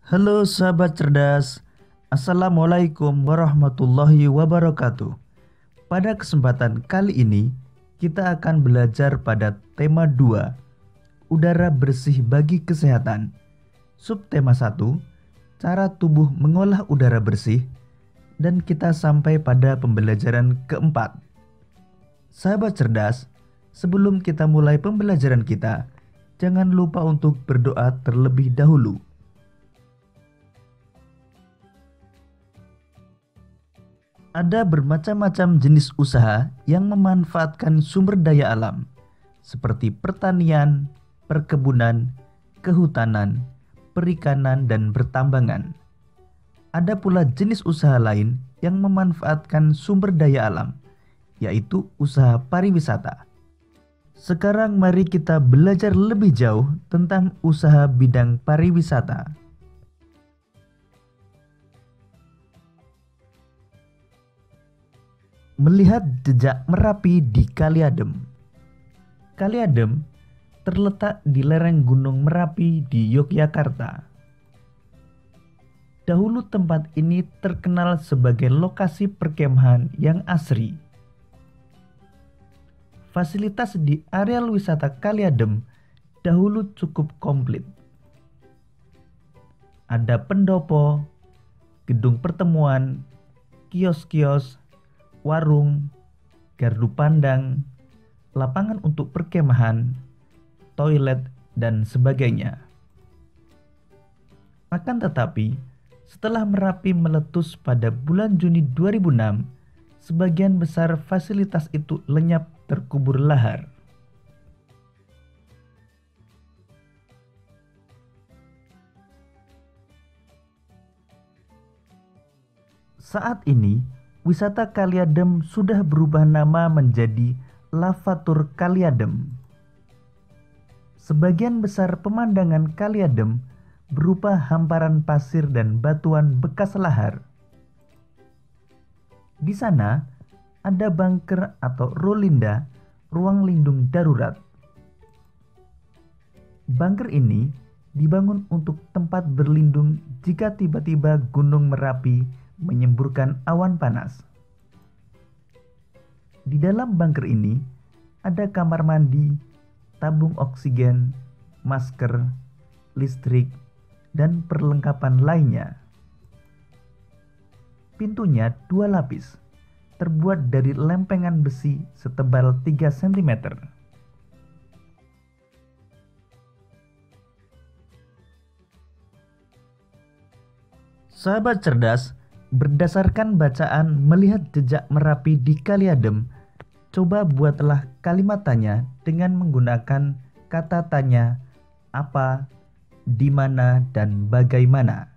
Halo sahabat cerdas, Assalamualaikum warahmatullahi wabarakatuh. Pada kesempatan kali ini, kita akan belajar pada tema 2, udara bersih bagi kesehatan. Subtema 1, cara tubuh mengolah udara bersih. Dan kita sampai pada pembelajaran keempat. Sahabat cerdas, sebelum kita mulai pembelajaran kita, jangan lupa untuk berdoa terlebih dahulu. Ada bermacam-macam jenis usaha yang memanfaatkan sumber daya alam, seperti pertanian, perkebunan, kehutanan, perikanan, dan pertambangan. Ada pula jenis usaha lain yang memanfaatkan sumber daya alam, yaitu usaha pariwisata. Sekarang mari kita belajar lebih jauh tentang usaha bidang pariwisata. Melihat jejak Merapi di Kali Adem. Kali Adem terletak di lereng Gunung Merapi di Yogyakarta. Dahulu tempat ini terkenal sebagai lokasi perkemahan yang asri. Fasilitas di areal wisata Kali Adem dahulu cukup komplit. Ada pendopo, gedung pertemuan, kios-kios, warung, gardu pandang, lapangan untuk perkemahan, toilet, dan sebagainya. Akan tetapi, setelah Merapi meletus pada bulan Juni 2006, sebagian besar fasilitas itu lenyap terkubur lahar. Saat ini, wisata Kali Adem sudah berubah nama menjadi Lavatur Kali Adem. Sebagian besar pemandangan Kali Adem berupa hamparan pasir dan batuan bekas lahar. Di sana ada bunker atau rolinda, ruang lindung darurat. Bunker ini dibangun untuk tempat berlindung jika tiba-tiba Gunung Merapi menyemburkan awan panas. Di dalam bunker ini ada kamar mandi, tabung oksigen, masker, listrik, dan perlengkapan lainnya. Pintunya 2 lapis, terbuat dari lempengan besi setebal 3 cm. Sahabat cerdas, berdasarkan bacaan melihat jejak Merapi di Kali Adem, coba buatlah kalimat tanya dengan menggunakan kata tanya apa, di mana, dan bagaimana.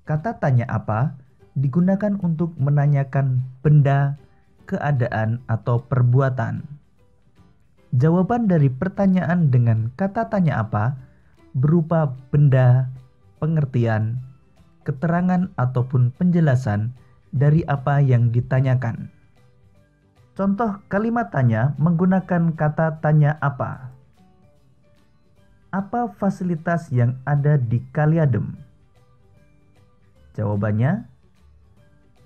Kata tanya apa digunakan untuk menanyakan benda, keadaan, atau perbuatan. Jawaban dari pertanyaan dengan kata tanya apa berupa benda, pengertian, keterangan ataupun penjelasan dari apa yang ditanyakan. Contoh kalimat tanya menggunakan kata tanya apa. Apa fasilitas yang ada di Kali Adem? Jawabannya,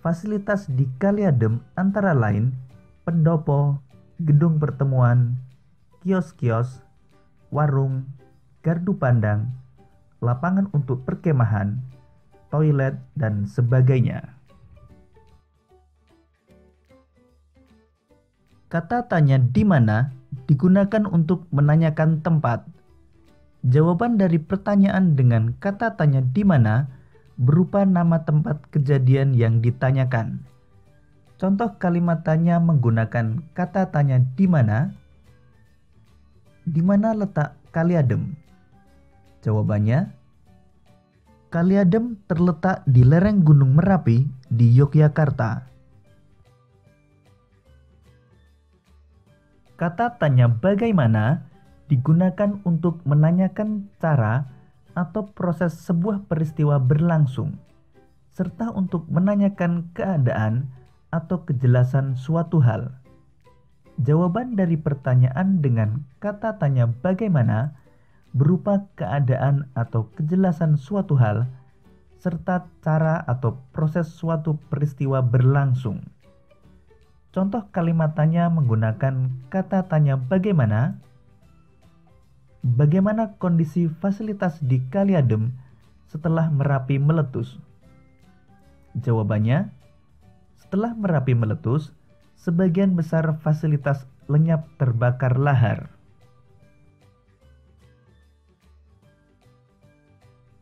fasilitas di Kali Adem antara lain pendopo, gedung pertemuan, kios-kios, warung, gardu pandang, lapangan untuk perkemahan, toilet, dan sebagainya. Kata tanya di mana digunakan untuk menanyakan tempat. Jawaban dari pertanyaan dengan kata tanya di mana berupa nama tempat kejadian yang ditanyakan. Contoh kalimat tanya menggunakan kata tanya di mana. Di mana letak Kali Adem? Jawabannya, Kali Adem terletak di lereng Gunung Merapi di Yogyakarta. Kata tanya bagaimana digunakan untuk menanyakan cara atau proses sebuah peristiwa berlangsung, serta untuk menanyakan keadaan atau kejelasan suatu hal. Jawaban dari pertanyaan dengan kata tanya bagaimana berupa keadaan atau kejelasan suatu hal, serta cara atau proses suatu peristiwa berlangsung. Contoh kalimat tanya menggunakan kata tanya bagaimana. Bagaimana kondisi fasilitas di Kali Adem setelah Merapi meletus? Jawabannya, setelah Merapi meletus, sebagian besar fasilitas lenyap terbakar lahar.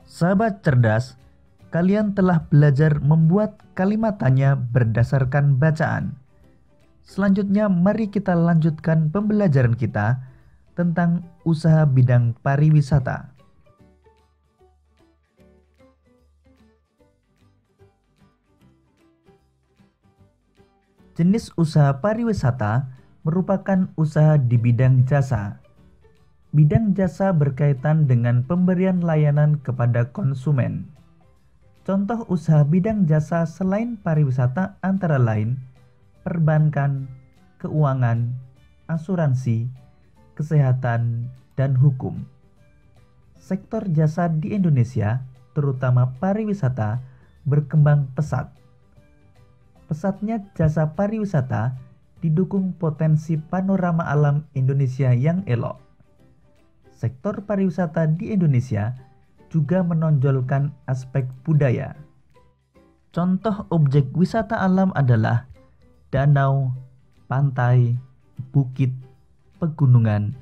Sahabat cerdas, kalian telah belajar membuat kalimat tanya berdasarkan bacaan. Selanjutnya, mari kita lanjutkan pembelajaran kita tentang usaha bidang pariwisata. Jenis usaha pariwisata merupakan usaha di bidang jasa. Bidang jasa berkaitan dengan pemberian layanan kepada konsumen. Contoh usaha bidang jasa selain pariwisata antara lain perbankan, keuangan, asuransi, kesehatan, dan hukum. Sektor jasa di Indonesia, terutama pariwisata, berkembang pesat. Pesatnya jasa pariwisata didukung potensi panorama alam Indonesia yang elok. Sektor pariwisata di Indonesia juga menonjolkan aspek budaya. Contoh objek wisata alam adalah danau, pantai, bukit, pegunungan,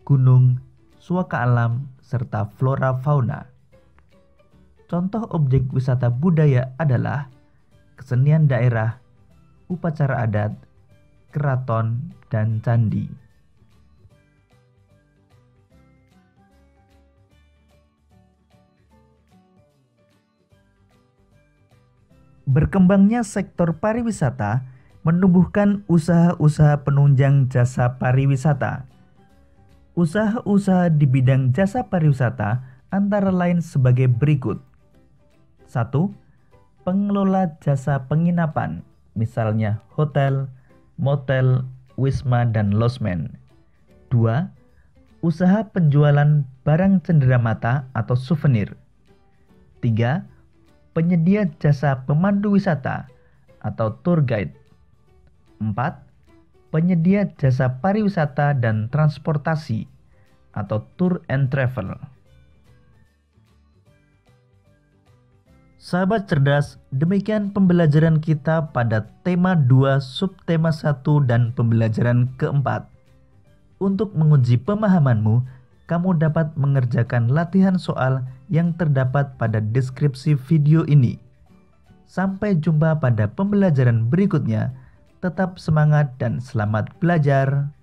gunung, suaka alam, serta flora fauna. Contoh objek wisata budaya adalah kesenian daerah, upacara adat, keraton, dan candi. Berkembangnya sektor pariwisata menumbuhkan usaha-usaha penunjang jasa pariwisata. Usaha-usaha di bidang jasa pariwisata antara lain sebagai berikut. 1. Pengelola jasa penginapan, misalnya hotel, motel, wisma, dan losmen. 2. Usaha penjualan barang cenderamata atau souvenir. 3. Penyedia jasa pemandu wisata atau tour guide. 4. Penyedia jasa pariwisata dan transportasi atau tour and travel. Sahabat cerdas, demikian pembelajaran kita pada tema 2, subtema 1, dan pembelajaran keempat. Untuk menguji pemahamanmu, kamu dapat mengerjakan latihan soal yang terdapat pada deskripsi video ini. Sampai jumpa pada pembelajaran berikutnya. Tetap semangat dan selamat belajar.